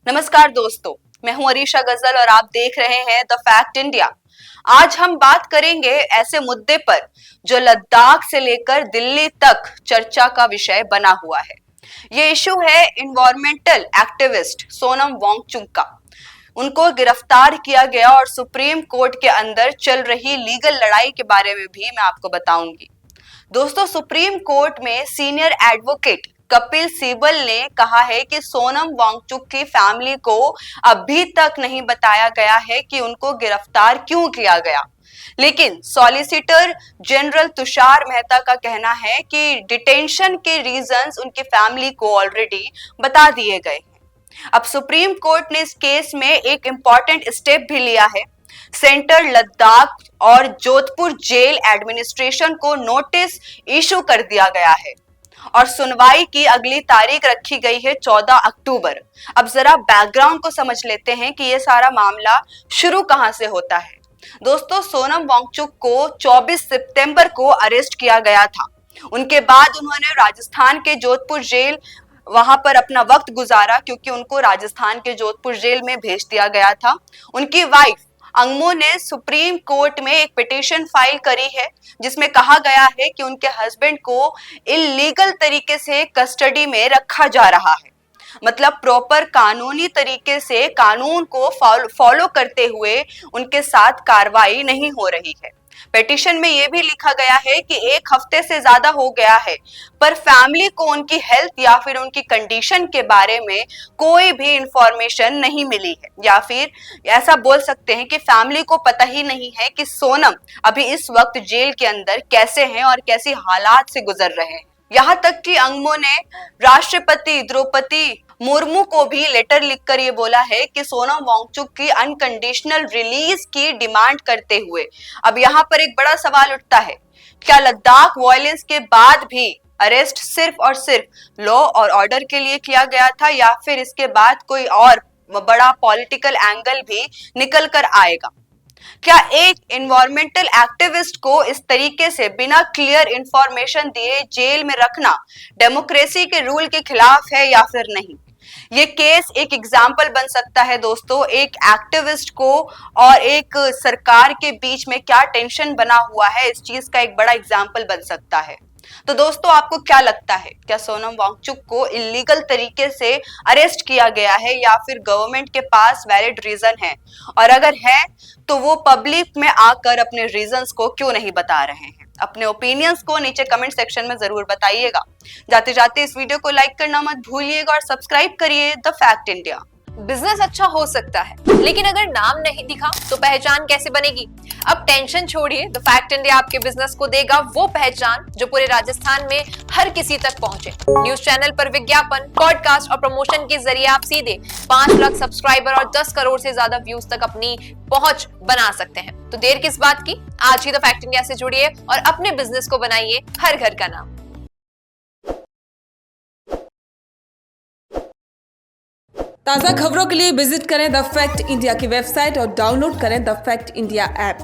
नमस्कार दोस्तों, मैं हूं अरीशा गजल और आप देख रहे हैं द फैक्ट इंडिया। आज हम बात करेंगे ऐसे मुद्दे पर जो लद्दाख से लेकर दिल्ली तक चर्चा का विषय बना हुआ है। ये इशू है इन्वायरमेंटल एक्टिविस्ट सोनम वांगचुक का। उनको गिरफ्तार किया गया और सुप्रीम कोर्ट के अंदर चल रही लीगल लड़ाई के बारे में भी मैं आपको बताऊंगी। दोस्तों, सुप्रीम कोर्ट में सीनियर एडवोकेट कपिल सिब्बल ने कहा है कि सोनम वांगचुक की फैमिली को अभी तक नहीं बताया गया है कि उनको गिरफ्तार क्यों किया गया, लेकिन सॉलिसिटर जनरल तुषार मेहता का कहना है कि डिटेंशन के रीजंस उनकी फैमिली को ऑलरेडी बता दिए गए हैं। अब सुप्रीम कोर्ट ने इस केस में एक इंपॉर्टेंट स्टेप भी लिया है। सेंट्रल लद्दाख और जोधपुर जेल एडमिनिस्ट्रेशन को नोटिस इशू कर दिया गया है और सुनवाई की अगली तारीख रखी गई है 14 अक्टूबर। अब जरा बैकग्राउंड को समझ लेते हैं कि ये सारा मामला शुरू कहां से होता है। दोस्तों, सोनम वांगचुक को 24 सितंबर को अरेस्ट किया गया था। उनके बाद उन्होंने राजस्थान के जोधपुर जेल वहां पर अपना वक्त गुजारा, क्योंकि उनको राजस्थान के जोधपुर जेल में भेज दिया गया था। उनकी वाइफ अंगमो ने सुप्रीम कोर्ट में एक पिटीशन फाइल करी है जिसमें कहा गया है कि उनके हस्बैंड को इल्लीगल तरीके से कस्टडी में रखा जा रहा है, मतलब प्रॉपर कानूनी तरीके से कानून को फॉलो करते हुए उनके साथ कार्रवाई नहीं हो रही है। पिटीशन में यह भी लिखा गया है कि 1 हफ्ते से ज्यादा हो गया है, पर फैमिली को उनकी हेल्थ या फिर उनकी कंडीशन के बारे में कोई भी इंफॉर्मेशन नहीं मिली है, या फिर ऐसा बोल सकते हैं कि फैमिली को पता ही नहीं है कि सोनम अभी इस वक्त जेल के अंदर कैसे हैं और कैसी हालात से गुजर रहे हैं। यहाँ तक कि अंगमो ने राष्ट्रपति द्रौपदी मुर्मू को भी लेटर लिखकर ये बोला है कि सोनम वांगचुक की अनकंडीशनल रिलीज की डिमांड करते हुए। अब यहाँ पर एक बड़ा सवाल उठता है, क्या लद्दाख वायलेंस के बाद भी अरेस्ट सिर्फ और सिर्फ लॉ और ऑर्डर के लिए किया गया था, या फिर इसके बाद कोई और बड़ा पॉलिटिकल एंगल भी निकल कर आएगा? क्या एक एनवायरमेंटल एक्टिविस्ट को इस तरीके से बिना क्लियर इंफॉर्मेशन दिए जेल में रखना डेमोक्रेसी के रूल के खिलाफ है या फिर नहीं? ये केस एक एग्जाम्पल बन सकता है दोस्तों, एक एक्टिविस्ट को और एक सरकार के बीच में क्या टेंशन बना हुआ है, इस चीज का एक बड़ा एग्जाम्पल बन सकता है। तो दोस्तों, आपको क्या लगता है, क्या सोनम वांगचुक को इल्लीगल तरीके से अरेस्ट किया गया है या फिर गवर्नमेंट के पास वैलिड रीजन है? और अगर है तो वो पब्लिक में आकर अपने रीजंस को क्यों नहीं बता रहे हैं? अपने ओपिनियंस को नीचे कमेंट सेक्शन में जरूर बताइएगा। जाते जाते इस वीडियो को लाइक करना मत भूलिएगा और सब्सक्राइब करिए द फैक्ट इंडिया। बिजनेस अच्छा हो सकता है, लेकिन अगर नाम नहीं दिखा तो पहचान कैसे बनेगी? अब टेंशन छोड़िए, द फैक्ट इंडिया आपके बिजनेस को देगा वो पहचान जो पूरे राजस्थान में हर किसी तक पहुंचे। न्यूज चैनल पर विज्ञापन, पॉडकास्ट और प्रमोशन के जरिए आप सीधे 5 लाख सब्सक्राइबर और 10 करोड़ से ज्यादा व्यूज तक अपनी पहुंच बना सकते हैं। तो देर किस बात की, आज ही द फैक्ट इंडिया से जुड़िए और अपने बिजनेस को बनाइए हर घर का नाम। ताज़ा खबरों के लिए विजिट करें द फैक्ट इंडिया की वेबसाइट और डाउनलोड करें द फैक्ट इंडिया ऐप।